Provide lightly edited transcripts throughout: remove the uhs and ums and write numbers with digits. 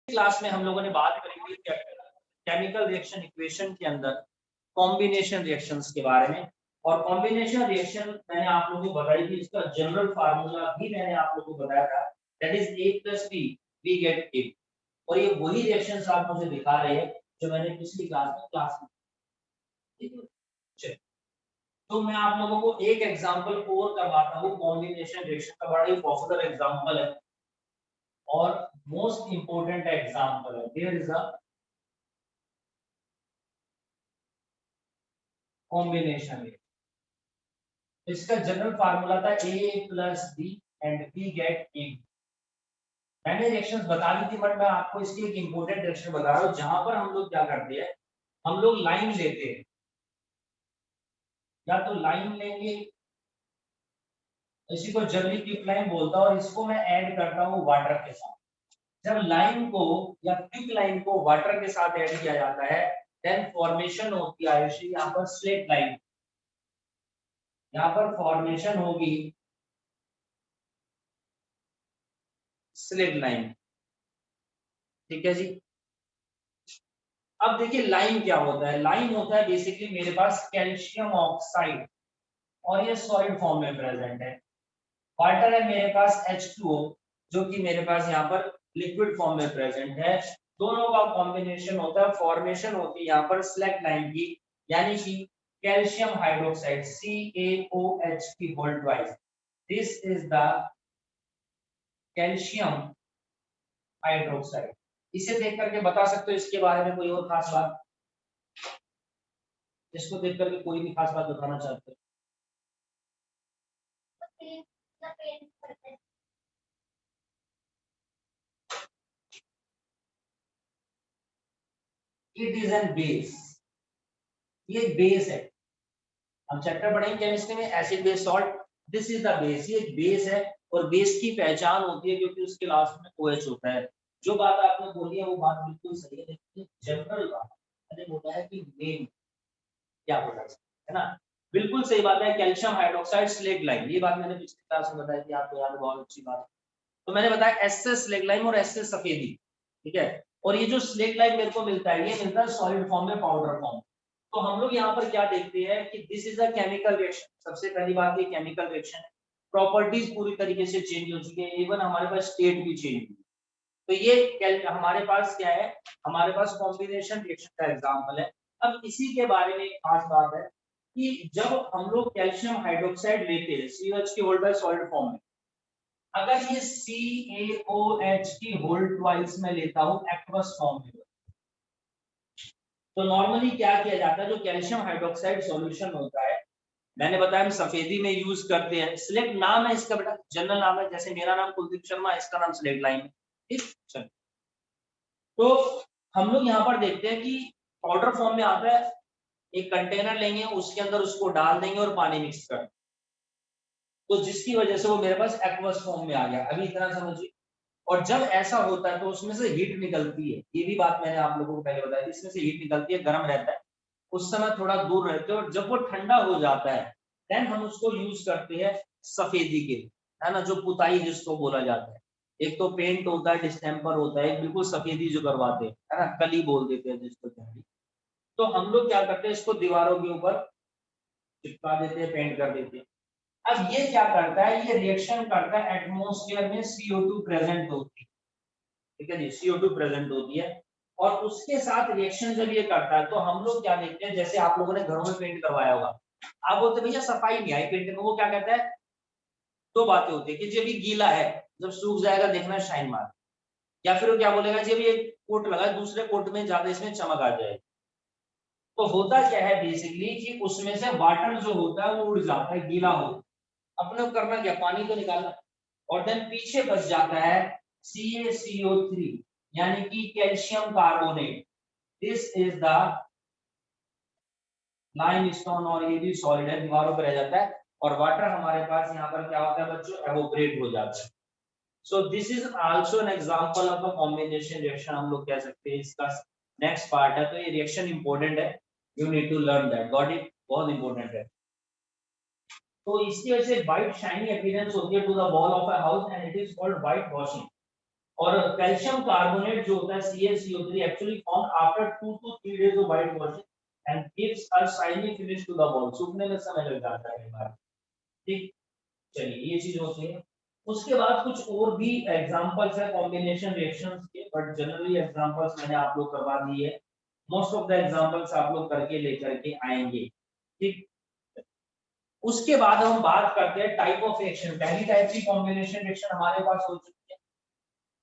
Class में हम लोगों ने बात करी थी केमिकल रिएक्शन इक्वेशन के अंदर कॉम्बिनेशन रिएक्शंस के बारे में। और कॉम्बिनेशन रिएक्शन मैंने आप लोगों को बताई थी, इसका जनरल फार्मूला भी मैंने आप लोगों को बताया था, that is A + B we get A। और ये वही रिएक्शंस आप मुझे दिखा रहे हैं जो मैंने पिछली क्लास में ठीक है। तो मैं आप लोगों को एक एग्जांपल और करवाता हूँ कॉम्बिनेशन रिएक्शन का, बड़ा ही पॉपुलर एग्जांपल है और मोस्ट इंपोर्टेंट एग्जांपल है। There is a combination reaction. इसका जनरल फार्मूला था A + B and we get A। मैंने रिएक्शंस बता दी थी, बट मैं आपको इसकी एक इंपॉर्टेंट रिएक्शन बता रहा हूँ जहां पर हम लोग क्या करते हैं, हम लोग लाइन लेते हैं, या तो लाइन लेंगे, इसी को जनरली क्विक लाइन बोलता हूं, और इसको मैं ऐड करता हूँ वाटर के साथ। जब लाइन को या क्विक लाइन को वाटर के साथ ऐड किया जाता है, देन फॉर्मेशन होती है यहाँ पर स्लेट लाइन, यहाँ पर फॉर्मेशन होगी स्लेट लाइन। ठीक है जी। अब देखिए लाइन क्या होता है, लाइन होता है बेसिकली मेरे पास कैल्शियम ऑक्साइड और ये सॉलिड फॉर्म में प्रेजेंट है। वाटर है मेरे पास H2O जो कि मेरे पास यहाँ पर लिक्विड फॉर्म में प्रेजेंट है। दोनों का कॉम्बिनेशन होता है, फॉर्मेशन होती है यहाँ पर स्लैक लाइन की, यानी कि कैल्शियम हाइड्रोक्साइड CaOH की whole twice. This is the calcium hydroxide. इसे देख करके बता सकते हो इसके बारे में कोई और खास बात? इसको देख करके कोई भी खास बात बताना चाहते हो? इट इज एन बेस, ये बेस है। हम चैप्टर पढ़ेंगे केमिस्ट्री में acid base salt, this is the base, ये बेस है। और बेस की पहचान होती है क्योंकि उसके लास्ट में OH होता है। जो बात आपने बोली है वो बात बिल्कुल सही है, लेकिन जनरल बात मैंने बोला है कि मेन क्या बोला है ना, बिल्कुल सही बात है। कैल्शियम हाइड्रोक्साइड स्लेट लाइन, ये बात मैंने पिछली क्लास में बताई थी, आपको याद है, बहुत अच्छी बात। तो मैंने बताया SS स्लेट लाइन और SS सफेदी, ठीक है। और ये जो स्लेट लाइन मेरे को मिलता है, ये मिलता है सॉलिड फॉर्म में, पाउडर फॉर्म। तो हम लोग यहाँ पर क्या देखते हैं कि this is a chemical reaction. सबसे पहली बात, ये केमिकल रिएक्शन है, प्रॉपर्टीज पूरी तरीके से चेंज हो चुकी है, इवन हमारे पास स्टेट भी चेंज हुई। तो ये हमारे पास क्या है, हमारे पास कॉम्बिनेशन रिएक्शन का एग्जांपल है। अब इसी के बारे में एक खास बात है कि जब हम लोग कैल्शियम हाइड्रोक्साइड लेते हैं CH की होल्ड बाय सॉलिड फॉर्म में, अगर ये CaOH की होल ट्वाइस में लेता हूं एक्वस फॉर्म में, तो नॉर्मली क्या किया जाता है, जो कैल्शियम हाइड्रोक्साइड सॉल्यूशन होता है, मैंने बताया हम सफेदी में यूज करते हैं। स्लेट नाम है इसका बेटा, जनरल नाम है, जैसे मेरा नाम कुलदीप शर्मा, इसका नाम स्लेट लाइन है। ठीक, तो हम लोग यहाँ पर देखते हैं कि पाउडर फॉर्म में आता है, एक कंटेनर लेंगे, उसके अंदर उसको डाल देंगे और पानी मिक्स कर, तो जिसकी वजह से वो मेरे पास एक्वस फॉर्म में आ गया। अभी इतना समझिए। और जब ऐसा होता है तो उसमें से हीट निकलती है, ये भी बात मैंने आप लोगों को पहले बताई थी, इसमें से हीट निकलती है, गर्म रहता है, उस समय थोड़ा दूर रहते हैं, और जब वो ठंडा हो जाता है देन हम उसको यूज करते हैं सफेदी के लिए, है ना, जो पुताई जिसको बोला जाता है। एक तो पेंट होता है, डिस्टेम्पर होता है, एक बिल्कुल सफेदी जो करवाते हैं, है ना, कली बोल देते हैं जिसको कली। तो हम लोग क्या करते हैं, इसको दीवारों के ऊपर चिपका देते हैं, पेंट कर देते हैं। अब ये क्या करता है, ये रिएक्शन करता है, एटमॉस्फेयर में CO2 प्रेजेंट होती है, ठीक है जी, CO2 प्रेजेंट होती है, और उसके साथ रिएक्शन जब ये करता है तो हम लोग क्या देखते हैं, जैसे आप लोगों ने घरों में पेंट करवाया होगा, आप बोलते भैया सफाई नहीं आई पेंट में, वो क्या कहता है, दो बातें होती है कि जब ये गीला है, जब सूख जाएगा देखना शाइन मार, या फिर वो क्या बोलेगा, जब ये कोट लगा दूसरे कोट में ज्यादा इसमें चमक आ जाएगी। तो होता क्या है बेसिकली कि उसमें से वाटर जो होता है वो उड़ जाता है, गीला होता है, अपने करना क्या, पानी तो निकालना, और देन पीछे बच जाता है CaCO3 यानी कि calcium carbonate. This is the limestone, और ये भी सॉलिड है, दीवारों पर रह जाता है, और वाटर हमारे पास यहाँ पर क्या होता है बच्चों, एवोपरेट हो जाता है। So this is also an example of a combination reaction, हम लोग कह सकते हैं। इसका नेक्स्ट पार्ट है, तो ये रिएक्शन इंपॉर्टेंट है, you need to learn that, got it, बहुत इंपॉर्टेंट है। तो इसकी वजह से व्हाइट शाइनी अपीयरेंस होती है to the wall of a house and it is called white washing. और कैल्शियम कार्बोनेट जो होता है CaCO3 actually form after 2 to 3 days of white washing and gives a shiny finish to the ball। सूखने में समय लग जाता है कई बार, ठीक। चलिए ये चीज होती है। उसके बाद कुछ और भी एग्जांपल्स है कॉम्बिनेशन रिएक्शंस के, बट जनरली एग्जांपल्स मैंने आप लोग करवा दिए है। मोस्ट ऑफ द एग्जांपल्स आप लोग करके लेकर के आएंगे, ठीक। उसके बाद हम बात करते हैं टाइप ऑफ रिएक्शन। पहली टाइप की कॉम्बिनेशन रिएक्शन हमारे पास हो चुकी है।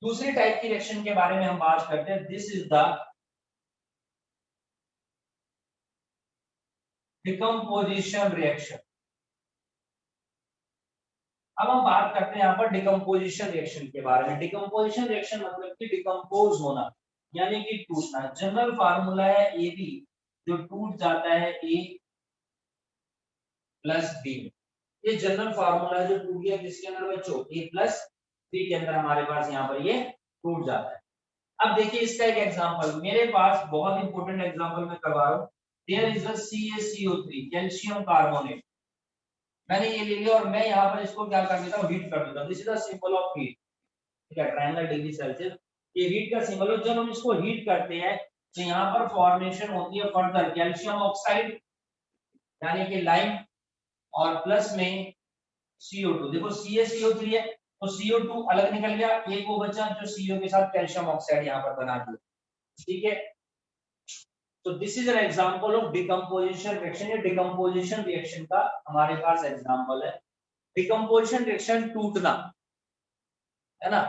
दूसरी टाइप की रिएक्शन के बारे में हम बात करते हैं। This is the decomposition reaction. अब हम बात करते हैं यहाँ पर डिकम्पोजिशन रिएक्शन के बारे में। डिकम्पोजिशन रिएक्शन मतलब कि डिकम्पोज होना यानी कि टूटना। जनरल फार्मूला है AB जो टूट जाता है A प्लस B। ये जनरल फार्मूला है जो टूट गया किसके अंदर बच्चों, A प्लस B के अंदर हमारे पास यहाँ पर ये टूट जाता है। अब देखिए इसका एक एग्जांपल मेरे पास, बहुत इंपॉर्टेंट एग्जांपल मैं करवा रहा हूँ। There is a CaCO3 calcium carbonate. मैंने ये ले लिया और मैं यहाँ पर इसको क्या कर देता हूँ, हीट कर देता हूँ। This is the symbol of heat, ठीक है, ट्रायंगल डिग्री सेल्सियस। ये हीट का सिंबल है। जब हम इसको हीट करते हैं तो यहाँ पर फॉर्मेशन होती है फर्दर कैल्शियम ऑक्साइड यानी कि लाइम और प्लस में CO2। देखो CaCO3 है तो CO2 अलग निकल गया, एक वो बचा जो CO के साथ कैल्शियम ऑक्साइड यहाँ पर बना दिया, ठीक है। तो this is an example of decomposition reaction. ये डिकम्पोजिशन रिएक्शन का हमारे पास एग्जांपल है। डिकम्पोजिशन रिएक्शन टूटना, है ना।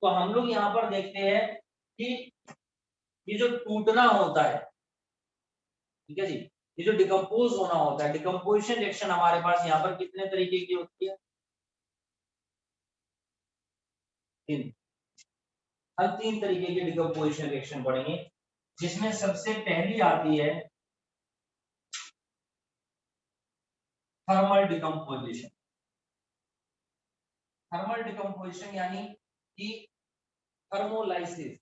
तो हम लोग यहाँ पर देखते हैं कि ये जो टूटना होता है, ठीक है जी, ये जो डिकम्पोज होना होता है, डिकम्पोजिशन रिएक्शन हमारे पास यहाँ पर कितने तरीके की होती है, तीन। हम तीन तरीके की डिकम्पोजिशन रिएक्शन पढ़ेंगे, जिसमें सबसे पहली आती है थर्मल डिकम्पोजिशन। थर्मल डिकम्पोजिशन यानी कि थर्मोलाइसिस।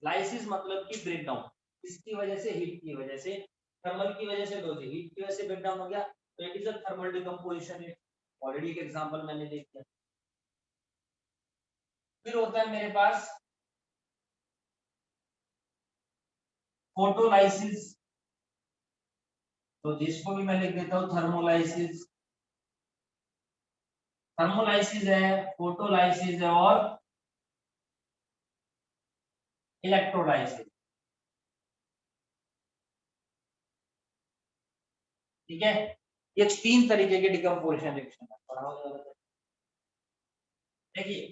लाइसिस मतलब कि ब्रेकडाउन, इसकी वजह से, हीट की वजह से। थर्मल की वजह से दो थी, हीट की वजह से ब्रेकडाउन हो गया तो it is a thermal decomposition. Already एक एग्जांपल मैंने देख लिया। फिर होता है मेरे पास फोटोलाइसिस, तो जिसको भी मैं लिख देता हूँ थर्मोलाइसिस। थर्मोलाइसिस है, फोटोलाइसिस है और इलेक्ट्रोलाइसिस, ठीक है। ये तीन तरीके के डिकम्पोजिशन रिएक्शन है। देखिए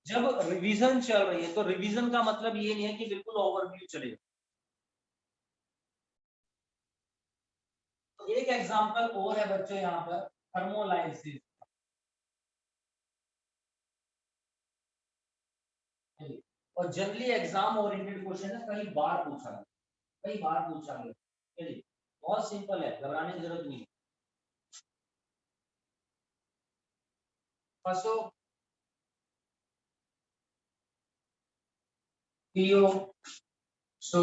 जब रिवीजन चल रही है तो रिवीजन का मतलब ये नहीं है कि बिल्कुल ओवरव्यू चलेगा। तो एक एग्जांपल और है बच्चों यहाँ पर थर्मोलाइसिस। और जनरली एग्जाम ओरिएंटेड क्वेश्चन है, कई बार पूछा गया, कई बार पूछा गया। चलिए बहुत सिंपल है, घबराने की जरूरत नहीं। फसो पीओ सो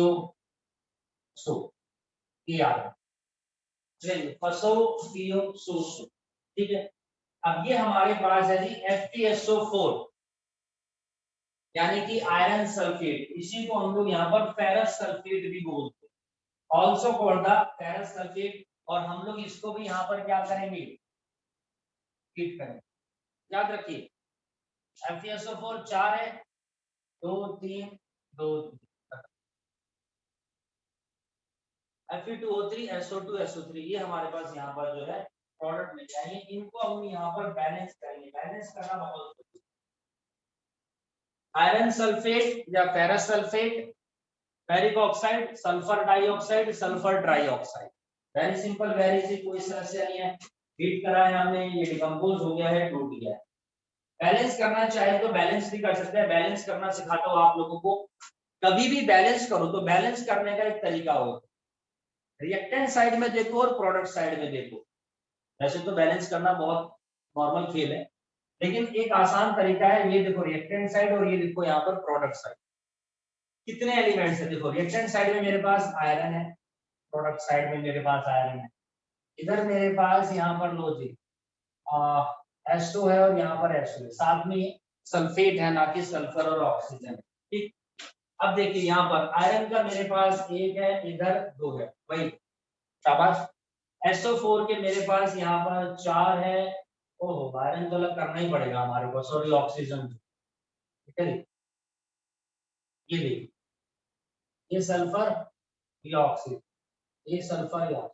सो यार, चलिए फसो पीओ सो सो, ठीक है। अब ये हमारे पास है जी FeSO4 यानी कि आयरन सल्फेट। इसी को हम लोग यहाँ पर फेरस सल्फेट भी बोलते हैं, also called the ferrous sulphate. और हम लोग इसको भी यहाँ पर क्या करेंगे, हीट करेंगे। याद रखिए FeSO4 4 है, 2 3 2 Fe2O3 SO2 SO3, ये हमारे पास यहाँ पर जो है प्रोडक्ट मिल जाएंगे। इनको हम यहाँ पर बैलेंस करेंगे। बैलेंस करना बहुत जरूरी है। आयरन सल्फेट या ferrous sulphate, ferric oxide, sulphur dioxide, sulphur trioxide. Very simple, very easy, कोई समस्या नहीं है। हीट करा है हमने, ये डिकम्पोज हो गया है, टूट गया है। बैलेंस करना चाहे तो बैलेंस भी कर सकते हैं। बैलेंस करना सिखाता हूँ आप लोगों को। कभी भी बैलेंस करो तो बैलेंस करने का एक तरीका होगा, रिएक्टेंट साइड में देखो और प्रोडक्ट साइड में देखो। वैसे तो बैलेंस करना बहुत नॉर्मल खेल है, लेकिन एक आसान तरीका है। ये देखो रिएक्टेंट साइड और ये देखो यहाँ पर प्रोडक्ट साइड। कितने एलिमेंट्स है, देखो रिएक्टेंट साइड में मेरे पास आयरन है, प्रोडक्ट साइड में मेरे पास आयरन है। इधर मेरे पास यहाँ पर लो जी S2 है और यहाँ पर S2 है, साथ में सल्फेट है, ना कि सल्फर और ऑक्सीजन। ठीक, अब देखिए यहाँ पर आयरन का मेरे पास एक है, इधर दो है, वही शाबाश। SO4 के मेरे पास यहाँ पर 4 है। ओहो, आयरन तो अलग करना ही पड़ेगा हमारे को, सॉरी ऑक्सीजन। ठीक है, ये देखिए, ये सल्फर, ये ऑक्सीजन, ये सल्फर, या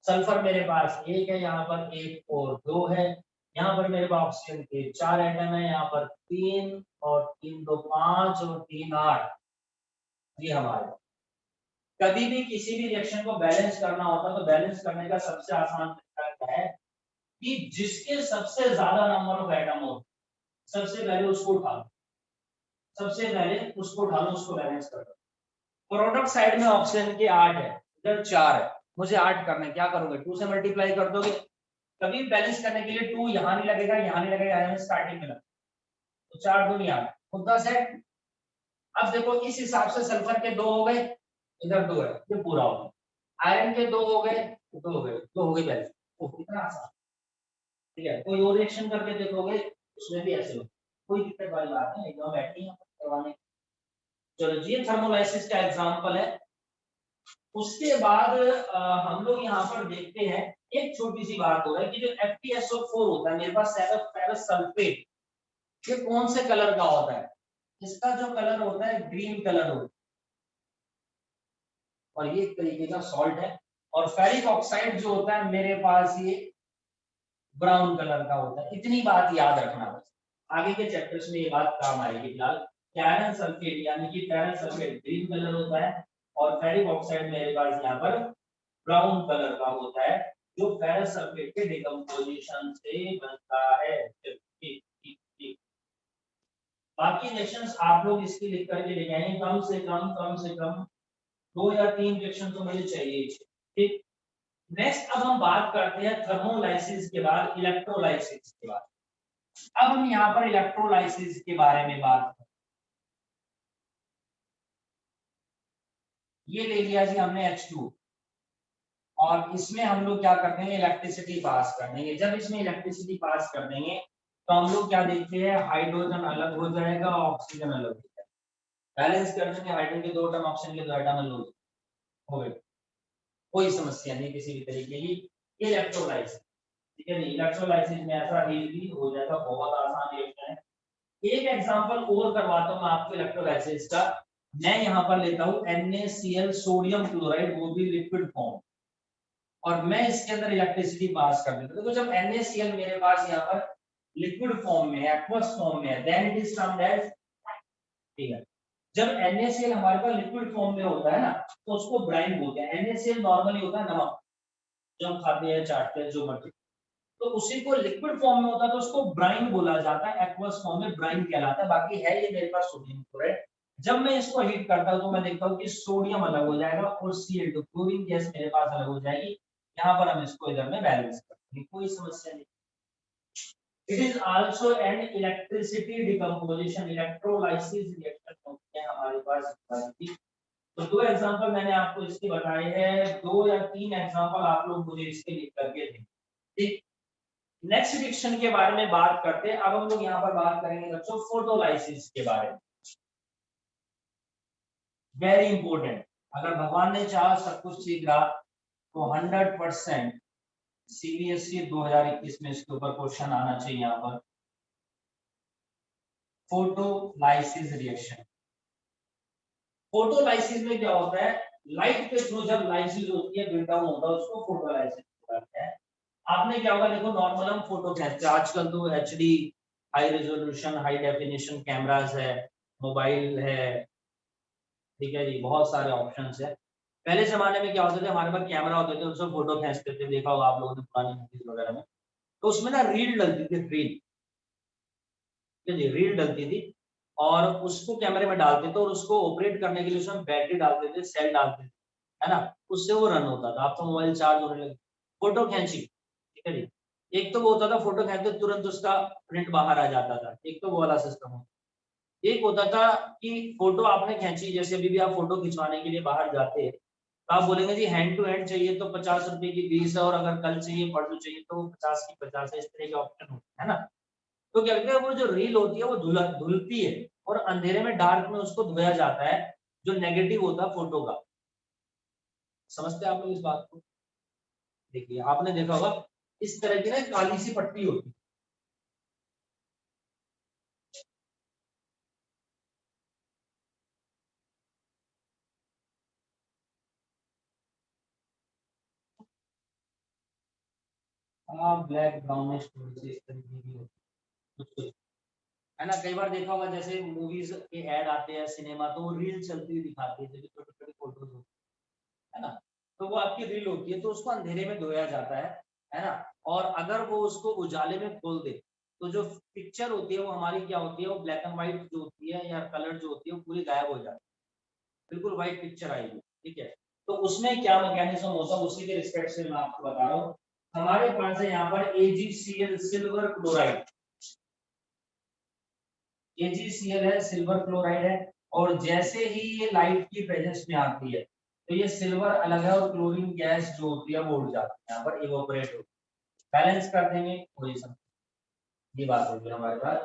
सल्फर मेरे पास एक है, यहाँ पर एक और दो है। यहाँ पर मेरे पास ऑक्सीजन के 4 एटम है, यहाँ पर 3 और 3 2 5 और 3 8। ये हमारे कभी भी किसी भी रिएक्शन को बैलेंस करना होता है तो बैलेंस करने का सबसे आसान तरीका क्या है कि जिसके सबसे ज्यादा नंबर ऑफ एटम हो, सबसे पहले उसको उठा लो, सबसे पहले उसको उठा लो, उसको बैलेंस कर लो। प्रोडक्ट साइड में ऑक्सीजन के 8 है, इधर 4 है, मुझे 8 करने, क्या करोगे, 2 से मल्टीप्लाई कर दोगे। कभी बैलेंस करने के लिए 2 यहाँ नहीं लगेगा, यहाँ नहीं लगेगा, यहाँ स्टार्टिंग में लगा, तो 4 2 यहाँ मुद्दा सेट। अब देखो इस हिसाब से सल्फर के 2 हो गए, इधर 2 है, ये पूरा हो गया। आयरन के 2 हो गए, 2 हो गए, 2 हो गए बैलेंस। ओ कितना आसान, ठीक है। कोई और रिएक्शन करके देखोगे उसमें भी ऐसे हो, कोई दिक्कत वाली बात नहीं, एकदम बैठी है करवाने। चलो जी, ये थर्मोलाइसिस का एग्जांपल है। उसके बाद हम लोग यहाँ पर देखते हैं, एक छोटी सी बात हो रहा है कि जो FeSO4 होता है मेरे पास, फेरस सल्फेट, ये कौन से कलर का होता है, इसका जो कलर होता है ग्रीन कलर होता है, और ये एक तरीके का सॉल्ट है। और फेरिक ऑक्साइड जो होता है मेरे पास ये ब्राउन कलर का होता है। इतनी बात याद रखना बस, आगे के चैप्टर्स में ये बात काम आएगी। फिलहाल कैरन सल्फेट यानी कि फेरस सल्फेट ग्रीन कलर होता है, और फेरिक ऑक्साइड मेरे पास यहाँ पर ब्राउन कलर का होता है, जो फेरस सल्फेट के डिकम्पोजिशन से बनता है। ठीक ठीक ठीक। बाकी रिएक्शंस आप लोग इसकी लिख करके ले जाएंगे, कम से कम 2 या 3 रिएक्शन तो मुझे चाहिए। ठीक, नेक्स्ट अब हम बात करते हैं थर्मोलाइसिस के बाद इलेक्ट्रोलाइसिस के बाद। अब हम यहाँ पर इलेक्ट्रोलाइसिस के बारे में बात करें। ये ले लिया जी हमने H2, और इसमें हम लोग क्या कर देंगे, इलेक्ट्रिसिटी पास कर देंगे। जब इसमें इलेक्ट्रिसिटी पास कर देंगे तो हम लोग क्या देखते हैं, हाइड्रोजन अलग हो जाएगा, ऑक्सीजन अलग हो जाएगा। बैलेंस कर देंगे, हाइड्रोजन के 2 एटम, ऑक्सीजन के 2 एटम अलग हो गए, कोई समस्या नहीं किसी भी तरीके की। ये इलेक्ट्रोलाइसिस, ठीक है नहीं, इलेक्ट्रोलाइसिस में ऐसा इजीली हो जाएगा, बहुत आसान रिएक्शन है। एक एग्जांपल और करवाता हूं मैं आपको इलेक्ट्रोलाइसिस का। मैं यहाँ पर लेता हूँ NaCl सोडियम क्लोराइड, वो भी लिक्विड फॉर्म, और मैं इसके अंदर इलेक्ट्रिसिटी पास कर देता हूँ। देखो जब NaCl मेरे पास यहाँ पर लिक्विड फॉर्म में है, एक्वस फॉर्म में है, then it is termed as, ठीक है। जब NaCl हमारे पास लिक्विड फॉर्म में होता है ना, तो उसको ब्राइन बोलते हैं। NaCl नॉर्मली होता है नमक, जो हम खाते हैं, चाटते हैं, जो मर्जी, तो उसी को लिक्विड फॉर्म में होता है तो उसको ब्राइन बोला जाता है, एक्वस फॉर्म में ब्राइन कहलाता है। बाकी है ये मेरे पास सोडियम क्लोराइड। जब मैं इसको हीट करता हूं तो मैं देखता हूं कि सोडियम अलग हो जाएगा और Cl2 क्लोरीन गैस मेरे पास अलग हो जाएगी। यहाँ पर हम इसको इधर में बैलेंस करते हैं, कोई समस्या नहीं। It is also N electricity decomposition, electrolysis reaction होती है हमारे पास। तो 2 एग्जांपल मैंने आपको इसके बताए हैं, 2 या 3 एग्जांपल आप लोग मुझे इसके लिख करके दें। ठीक, नेक्स्ट रिएक्शन के बारे में बात करते हैं। अब हम लोग यहाँ पर बात करेंगे बच्चों फोटोलाइसिस के बारे में। वेरी इंपॉर्टेंट, अगर भगवान ने चाहा सब कुछ ठीक रहा तो 100% CBSE 2021 में इसके ऊपर क्वेश्चन आना चाहिए। यहाँ पर फोटोलाइसिस रिएक्शन, फोटोलाइसिस में क्या होता है, लाइट के थ्रू जब लाइसिस होती है, ब्रेक डाउन होता है, उसको फोटोलाइसिस कहते हैं। आपने क्या होगा, देखो नॉर्मल हम फोटो खींचते हैं, आजकल तो HD high resolution high definition cameras है, मोबाइल है, ठीक है जी, बहुत सारे ऑप्शंस है। पहले जमाने में क्या होते थे, हमारे पास कैमरा होते थे, उसमें फोटो खींचते थे, देखा होगा आप लोगों ने पुरानी मूवीज वगैरह में, तो उसमें ना रील डलती थी, रील, ठीक है जी, रील डलती थी, और उसको कैमरे में डालते थे, और उसको ऑपरेट करने के लिए उसमें बैटरी डालते थे, सेल डालते थे, है ना, उससे वो रन होता था। आप तो मोबाइल चार्ज होने लगे, फोटो खींची, ठीक है जी। एक तो वो होता था फोटो खींचते तुरंत उसका प्रिंट बाहर आ जाता था, एक तो वो वाला सिस्टम होता। एक होता था कि फोटो आपने खींची, जैसे अभी भी आप फोटो खिंचवाने के लिए बाहर जाते हैं तो आप बोलेंगे जी हैंड टू हैंड चाहिए तो 50 रुपए की 20 है, और अगर कल चाहिए परसों चाहिए तो 50 की 50 है, इस तरह के ऑप्शन होते हैं ना। तो क्या कहते हैं वो जो रील होती है वो धुलती है और अंधेरे में डार्क में उसको धोया जाता है, जो नेगेटिव होता है फोटो का। समझते हैं आप लोग इस बात को? देखिए आपने देखा होगा इस तरह की ना काली सी पट्टी होती है। हाँ ब्लैक ब्राउनिश इस तरीके की होती है, है ना। कई बार देखा होगा जैसे मूवीज के ऐड आते हैं सिनेमा, तो वो रील चलती हुई दिखाती है, जैसे छोटी छोटी फोटोज होती है ना, तो वो आपकी रील होती है, तो उसको अंधेरे में धोया जाता है ना। और अगर वो उसको उजाले में खोल दे तो जो पिक्चर होती है वो हमारी क्या होती है, वो ब्लैक एंड व्हाइट जो होती है या कलर जो होती है वो पूरी गायब हो जाती है, बिल्कुल व्हाइट पिक्चर आएगी, ठीक है। तो उसमें क्या मैकेनिज्म होता है उसी के रिस्पेक्ट से मैं आपको बता रहा हूँ। हमारे पास है यहाँ पर AgCl सिल्वर क्लोराइड, AgCl है, सिल्वर क्लोराइड है, और जैसे ही ये लाइट की प्रेजेंस में आती है तो ये सिल्वर अलग है और क्लोरीन गैस जो होती है वो उड़ जाती है, यहाँ पर इवोपरेट होती है, बैलेंस कर देंगे पोजीशन, ये बात होगी हमारे पास।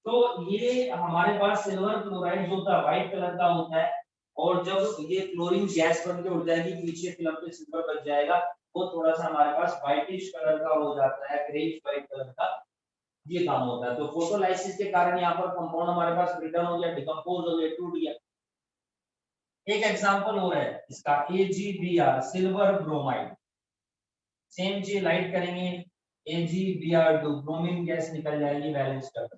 तो ये हमारे पास सिल्वर क्लोराइड जो होता है व्हाइट कलर का होता है, और जब ये क्लोरीन गैस बन के उड़ जाएगी पीछे फिल्म पे सिल्वर बच जाएगा, वो थोड़ा सा हमारे पास व्हाइटिश कलर का हो जाता है, ग्रेइश व्हाइट कलर का, ये काम होता है। तो फोटोलाइसिस के कारण यहाँ पर कंपाउंड हमारे पास ब्रेकडाउन हो गया, डिकम्पोज हो गया, टूट गया। एक एग्जांपल और है इसका, AgBr सिल्वर ब्रोमाइड, सेम चीज लाइट करेंगे, AgBr2 ब्रोमीन गैस निकल जाएगी, बैलेंस कर,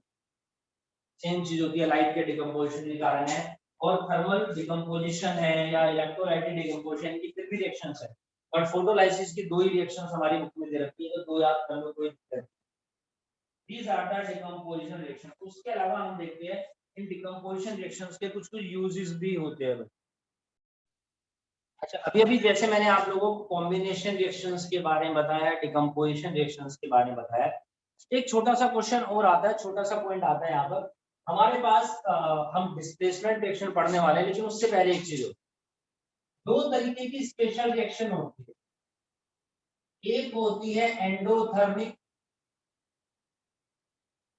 सेम चीज होती है, लाइट के डिकम्पोजिशन के कारण है, और थर्मल डिकम्पोजिशन है या इलेक्ट्रोलाइटिक डिकम्पोजिशन की फिर भी रिएक्शंस है, बट फोटोलाइसिस की दो ही रिएक्शंस हमारी बुक में दे रखी है, तो दो याद कर लो, कोई दिक्कत नहीं। These are the decomposition reaction। उसके अलावा हम देखते हैं इन decomposition reactions के कुछ कुछ uses भी होते हैं। अच्छा अभी अभी जैसे मैंने आप लोगों को कॉम्बिनेशन रिएक्शंस के बारे में बताया, डिकम्पोजिशन रिएक्शंस के बारे में बताया, एक छोटा सा क्वेश्चन और आता है, छोटा सा पॉइंट आता है यहाँ पर हमारे पास, हम डिस्प्लेसमेंट रिएक्शन पढ़ने वाले हैं, लेकिन उससे पहले एक चीज होती है, दो तरीके की स्पेशल रिएक्शन होती है, एक होती है एंडोथर्मिक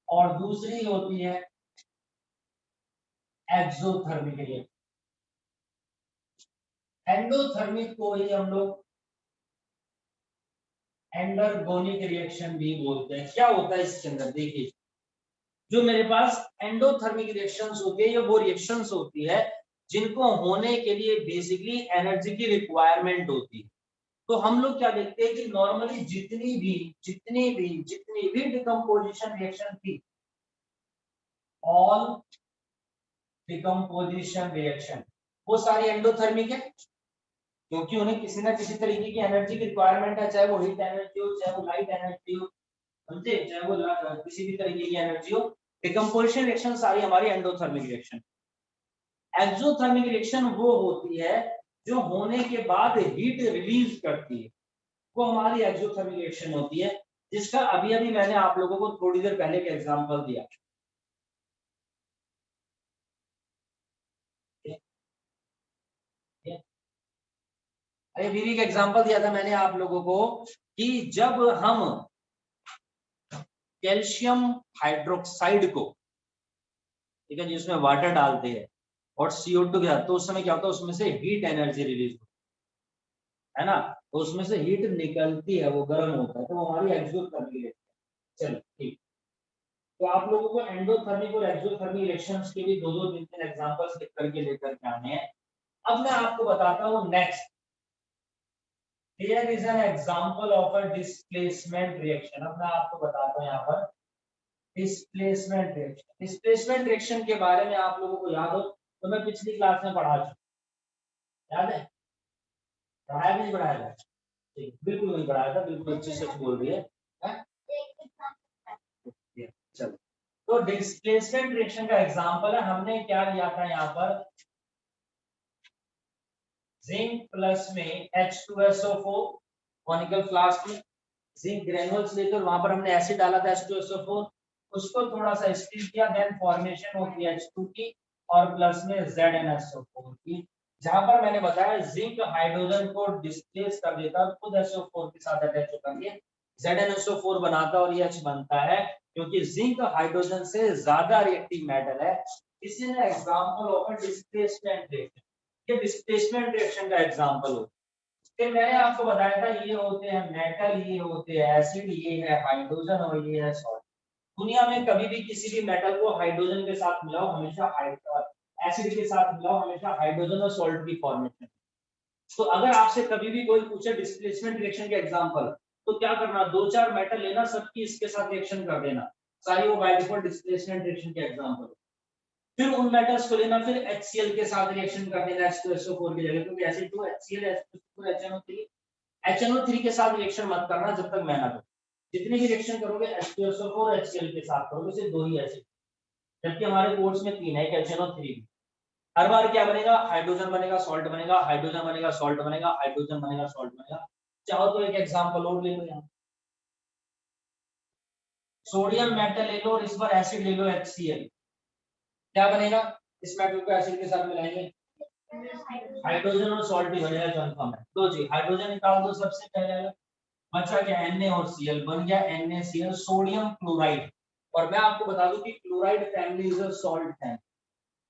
और दूसरी होती है एक्सोथर्मिक रिएक्शन। एंडोथर्मिक को ही हम लोग एंडरगोनिक रिएक्शन भी बोलते हैं। क्या होता है इसके अंदर, देखिए जो मेरे पास एंडोथर्मिक रिएक्शंस होती है, ये वो रिएक्शंस होती है जिनको होने के लिए बेसिकली एनर्जी की रिक्वायरमेंट होती है। तो हम लोग क्या देखते हैं कि नॉर्मली जितनी भी डिकम्पोजिशन रिएक्शन थी, ऑल डिकम्पोजिशन रिएक्शन वो सारी एंडोथर्मिक है, क्योंकि उन्हें किसी ना किसी तरीके की एनर्जी की रिक्वायरमेंट है, चाहे वो हीट एनर्जी हो, चाहे वो लाइट एनर्जी हो, समझे, चाहे वो किसी भी तरीके की एनर्जी हो। डिकम्पोजिशन रिएक्शन सारी हमारी एंडोथर्मिक रिएक्शन। एक्सोथर्मिक रिएक्शन वो होती है जो होने के बाद हीट रिलीज करती है, वो हमारी एक्सोथर्मिक रिएक्शन होती है, जिसका अभी अभी मैंने आप लोगों को थोड़ी देर पहले का एग्जांपल दिया। अरे वीवी का एग्जांपल दिया था मैंने आप लोगों को कि जब हम कैल्शियम हाइड्रोक्साइड को, ठीक है, जिसमें वाटर डालते हैं और CO2 के साथ, तो उस समय क्या होता है, उसमें से हीट एनर्जी रिलीज होती है ना, तो उसमें से हीट निकलती है, वो गर्म होता है, तो वो हमारी एक्सोथर्मिक रिएक्शन। चलो ठीक, तो आप लोगों को एंडोथर्मिक और एक्सोथर्मिक रिएक्शंस के भी दो दो तीन तीन एग्जांपल्स लिख करके लेकर के आने हैं। अब मैं आपको बताता हूँ next, here is an example of a displacement reaction। अब मैं आपको बताता हूँ यहाँ पर डिस्प्लेसमेंट रिएक्शन। डिस्प्लेसमेंट रिएक्शन के बारे में आप लोगों को याद हो तो मैं पिछली क्लास में पढ़ा चुका, याद है, पढ़ाया नहीं पढ़ाया था? बिल्कुल नहीं पढ़ाया था, बिल्कुल अच्छी सच बोल रही है। चलो, तो डिस्प्लेसमेंट रिएक्शन का एग्जांपल है, हमने क्या लिया था यहाँ पर, जिंक प्लस में H2SO4 कॉनिकल फ्लास्क में जिंक ग्रेनुल्स लेकर वहां पर हमने एसिड डाला था H2SO4, उसको थोड़ा सा स्टील किया, देन फॉर्मेशन होती है H2 की और प्लस में ZnSO4 की, जहां पर मैंने बताया जिंक हाइड्रोजन को डिस्प्लेस कर देता है, खुद SO4 के साथ अटैच होकर के ZnSO4 बनाता है और ये H बनता है, क्योंकि जिंक हाइड्रोजन से ज्यादा रिएक्टिव मेटल है। इसी ने एग्जांपल ऑफ डिस्प्लेसमेंट रिएक्शन, ये डिस्प्लेसमेंट रिएक्शन का एग्जांपल हो। फिर मैंने आपको बताया था ये होते हैं मेटल, ये होते हैं एसिड, ये है हाइड्रोजन और ये है सॉल्ट। दुनिया में कभी भी किसी भी मेटल को हाइड्रोजन के साथ मिलाओ हमेशा एसिड के साथ मिलाओ हमेशा हाइड्रोजन और सॉल्ट की फॉर्मेशन। तो अगर आपसे कभी भी कोई पूछे डिस्प्लेसमेंट रिएक्शन के एग्जांपल, तो क्या करना, दो चार मेटल लेना, सबकी इसके साथ रिएक्शन कर देना, सारी वो बाय डिफॉल्ट डिस्प्लेसमेंट रिएक्शन के एग्जांपल। फिर उन मेटल्स को लेना, फिर HCl के साथ रिएक्शन कर देना H2SO4 की जगह, क्योंकि H2 HCl H2 HNO3, HNO3 के साथ रिएक्शन मत करना जब तक मैं ना कहूं। जितनी भी रिएक्शन करोगे H2SO4 HCl के साथ करोगे, सिर्फ दो ही एसिड, जबकि हमारे कोर्स में तीन है, HNO3। हर बार क्या बनेगा, हाइड्रोजन बनेगा सॉल्ट बनेगा, हाइड्रोजन बनेगा सॉल्ट बनेगा, हाइड्रोजन बनेगा सॉल्ट बनेगा। चाहो तो एक एग्जांपल और ले लो, यहाँ सोडियम मेटल ले लो और इस बार एसिड ले लो HCl, क्या बनेगा, इस मेटल को एसिड के साथ मिलाएंगे, हाइड्रोजन और सॉल्ट भी बनेगा, कंफर्म है। तो जी हाइड्रोजन निकाल दो सबसे पहले, बचा क्या Na और Cl, बन गया NaCl सोडियम क्लोराइड। और मैं आपको बता दूं कि chloride family is a salt family.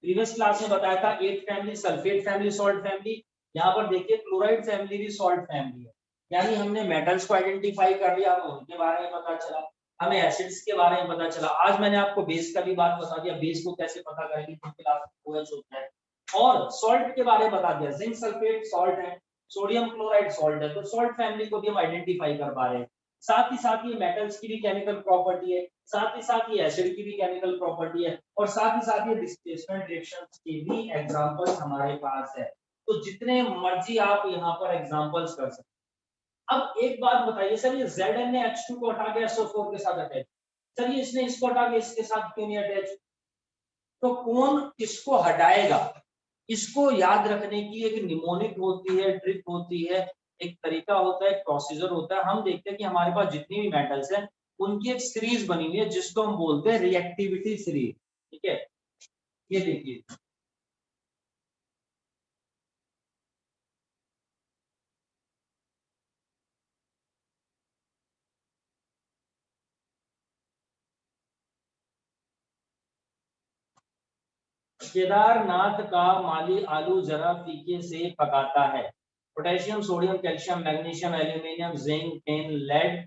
Previous class में बताया था 8 family, sulphate family, salt family. यहाँ पर देखिए क्लोराइड फैमिली भी सॉल्ट फैमिली है। यानी हमने मेटल्स को आइडेंटिफाई कर लिया, हमें उनके बारे में पता चला, हमें एसिड्स के बारे में पता चला। आज मैंने आपको बेस का भी बात बता दिया, बेस को कैसे पता करेंगे, क्योंकि क्लास में OH होता है। और सॉल्ट के बारे में बता दिया, जिंक सल्फेट सॉल्ट है, सोडियम क्लोराइड सॉल्ट है, तो सॉल्ट फैमिली को भी हम आइडेंटिफाई कर पा रहे हैं। साथ ही साथ ये मेटल्स की भी केमिकल प्रॉपर्टी है, साथ ही साथ ये एसिड की भी केमिकल प्रॉपर्टी है, और साथ ही साथ ये डिस्प्लेसमेंट रिएक्शंस के भी एग्जांपल्स हमारे पास है। तो जितने मर्जी आप यहाँ पर एग्जांपल्स कर सकते। अब एक बात बताइए सर, ये ZnH2 को हटा के SO4 के साथ अटैच, सर ये इसने इसको हटा के इसके साथ क्यों नहीं अटैच, तो कौन इसको हटाएगा? इसको याद रखने की एक निमोनिक होती है, ट्रिक होती है, एक तरीका होता है, एक प्रोसीजर होता है। हम देखते हैं कि हमारे पास जितनी भी मेटल्स हैं उनकी एक सीरीज बनी हुई है जिसको हम बोलते हैं रिएक्टिविटी सीरीज। ठीक है, ये देखिए, केदारनाथ का माली आलू जरा फीके से पकाता है, potassium sodium calcium magnesium aluminium zinc tin lead,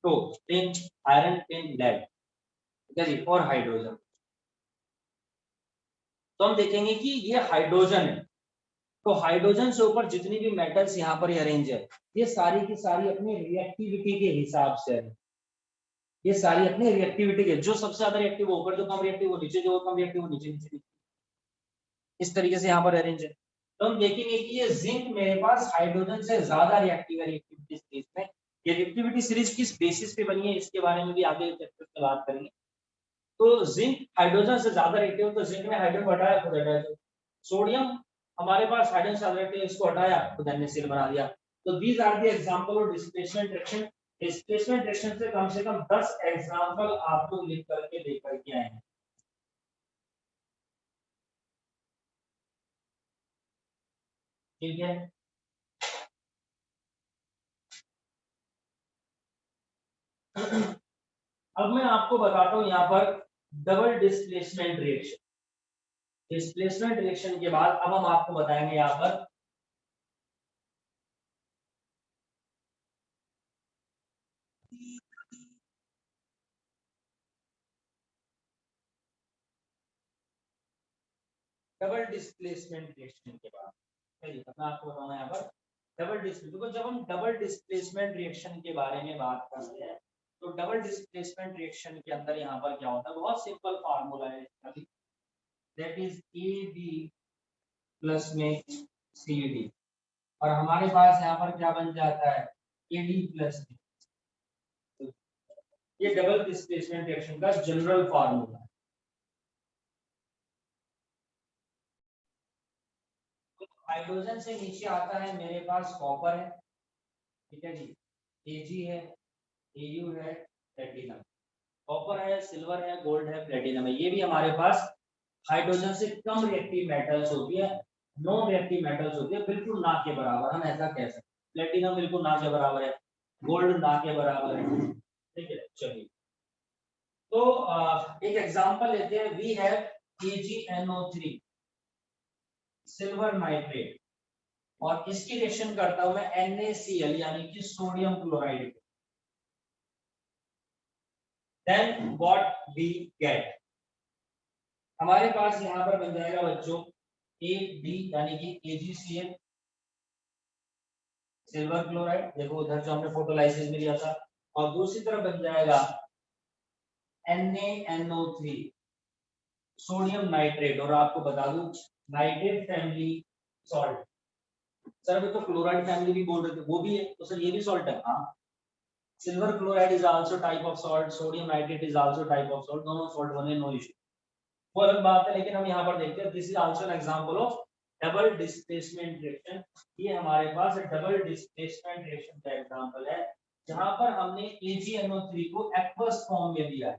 तो टिन आयरन टिन लेड, ठीक है जी, और हाइड्रोजन। तो हम देखेंगे कि ये हाइड्रोजन है, तो हाइड्रोजन से ऊपर जितनी भी मेटल्स यहाँ पर अरेंज है, ये सारी की सारी अपनी रिएक्टिविटी के हिसाब से है। ये सारी अपनी रिएक्टिविटी के, जो सबसे ज्यादा रिएक्टिव ऊपर, जो कम रिएक्टिव वो नीचे, जो कम रिएक्टिव वो नीचे नीचे, इस तरीके से यहाँ पर अरेंज है। तो हम देखेंगे कि ये जिंक मेरे पास हाइड्रोजन से ज्यादा रिएक्टिव है रिएक्टिविटी सीरीज में। ये रिएक्टिविटी सीरीज किस बेसिस पे बनी है इसके बारे में भी आगे चैप्टर में बात करेंगे। तो जिंक हाइड्रोजन से ज्यादा रिएक्टिव, तो जिंक ने हाइड्रोजन हटाया खुद हटाया, सोडियम हमारे पास हाइड्रोजन से रिएक्टिव, इसको हटाया खुद NaCl बना दिया। तो these are the example of displacement reaction. Displacement reaction से कम 10 एग्जांपल आप लोग लिख करके लेकर के आए हैं। ठीक है, अब मैं आपको बताता हूं यहाँ पर double displacement reaction. Displacement reaction के बाद अब हम आपको बताएंगे यहाँ पर डबल डिस्प्लेसमेंट रिएक्शन के बाद। चलिए मैं आपको बताऊंगा यहाँ पर डबल डिस्प्लेसमेंट। जब हम डबल डिस्प्लेसमेंट रिएक्शन के बारे में बात करते हैं, तो डबल डिस्प्लेसमेंट रिएक्शन के अंदर यहाँ पर क्या होता है, बहुत सिंपल फार्मूला है इसका भी, दैट इज AB प्लस में CD, और हमारे पास यहाँ पर क्या बन जाता है, AD प्लस में। ये डबल डिस्प्लेसमेंट रिएक्शन का जनरल फार्मूला है। हाइड्रोजन से नीचे आता है मेरे पास कॉपर है, ठीक है जी, Ag है, Au है, प्लेटिनम, कॉपर है, सिल्वर है, गोल्ड है, प्लेटिनम है। ये भी हमारे पास हाइड्रोजन से कम रिएक्टिव मेटल्स होती है, नॉन रिएक्टिव मेटल्स होती है, बिल्कुल ना के बराबर, हम ऐसा कह सकते हैं। प्लेटिनम बिल्कुल ना के बराबर है, गोल्ड ना के बराबर है, ठीक है। चलिए तो एक एग्जांपल लेते हैं, we have KgNO3 silver nitrate, और इसकी रिएक्शन करता हूं मैं NaCl यानी कि sodium chloride, then what we get, हमारे पास यहां पर बन जाएगा बच्चों AB यानी कि AgCl सिल्वर क्लोराइड, देखो उधर जो हमने फोटोलाइसिस में लिया था, और दूसरी तरफ बन जाएगा NaNO3 सोडियम नाइट्रेट, और आपको बता दूं नाइट्रेट फैमिली सॉल्ट। सर अभी तो क्लोराइड फैमिली भी बोल रहे थे, वो भी है, तो सर ये भी सॉल्ट है। हाँ, silver chloride is also type of salt, sodium nitrate is also type of salt, दोनों सॉल्ट बने, नो इशू, वो अलग बात है। लेकिन हम यहाँ पर देखते हैं this is also an example of double displacement reaction. ये हमारे पास डबल डिस्प्लेसमेंट रिएक्शन का एग्जांपल है, जहां पर हमने AgNO3 को एक्वस फॉर्म में लिया है,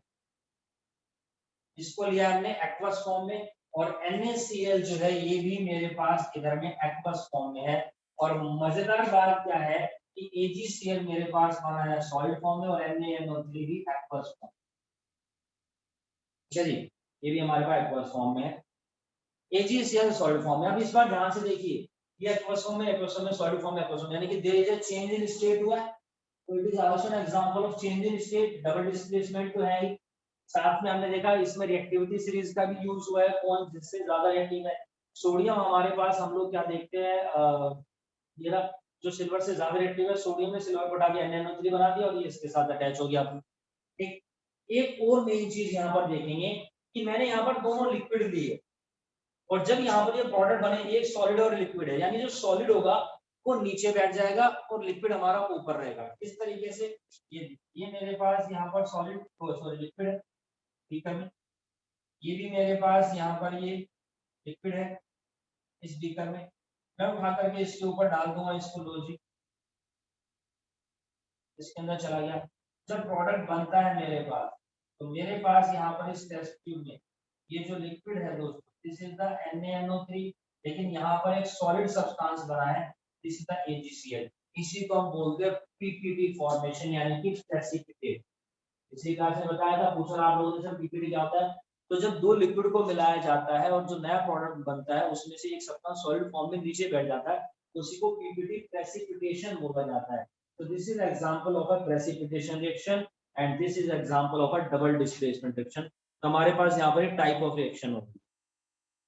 इसको लिया हमने एक्वस फॉर्म में, और NaCl जो है ये भी मेरे पास इधर में एक्वस फॉर्म में है। और मजेदार बात क्या है कि AgCl मेरे पास बना है सॉलिड फॉर्म में, और NaNO3 भी एक्वस फॉर्म। चलिए, ये भी हमारे पास एक्वस फॉर्म में है, AgCl सॉलिड फॉर्म में। अब इस बार ध्यान से देखिए, ये एक्वस फॉर्म में, एक्वस फॉर्म में, सॉलिड फॉर्म में, एक्वस फॉर्म, यानी कि there is a change in state हुआ है, तो it is also an example of change in state, double displacement तो है ही। साथ में हमने देखा इसमें रिएक्टिविटी सीरीज का भी यूज हुआ है, कौन जिससे ज्यादा रिएक्टिव है। सोडियम हमारे पास हम लोग क्या देखते हैं, ये रहा, जो सिल्वर से ज्यादा रिएक्टिव है, सोडियम ने सिल्वर को हटा के NaNO3 बना दिया, और ये इसके साथ अटैच हो गया। ठीक, एक और मेन चीज यहाँ पर देखेंगे कि मैंने यहाँ पर दोनों लिक्विड लिए, और जब यहाँ पर ये प्रोडक्ट बने, एक सॉलिड और लिक्विड है, यानी जो सॉलिड होगा वो नीचे बैठ जाएगा और लिक्विड हमारा ऊपर रहेगा। इस तरीके से ये मेरे पास यहाँ पर सॉलिड, सॉरी लिक्विड है, ठीक है, ये भी मेरे पास यहाँ पर ये लिक्विड है इस बीकर में, मैं उठा करके इसके ऊपर डाल दूंगा इसको, लो जी, इसके अंदर चला गया। जब प्रोडक्ट बनता है मेरे पास, तो मेरे पास यहाँ पर इस टेस्ट ट्यूब में ये जो लिक्विड है दोस्तों, दिस इज द NaNO3, लेकिन यहाँ पर एक सॉलिड सब्सटेंस बना है, दिस इज द AgCl। इसी को हम बोलते हैं PPT फॉर्मेशन, यानी कि प्रेसिपिटेट। इसी कारण से बताया था, पूछा आप लोगों ने सर PPT क्या होता है। तो जब दो लिक्विड को मिलाया जाता है और जो नया प्रोडक्ट बनता है उसमें से एक सब्सटेंस सॉलिड फॉर्म में नीचे बैठ जाता है, तो उसी को PPT प्रेसिपिटेशन बोला जाता है। So this is example of a precipitation reaction and this is example of a double displacement reaction। हमारे पास यहाँ पर एक टाइप ऑफ रिएक्शन होगी।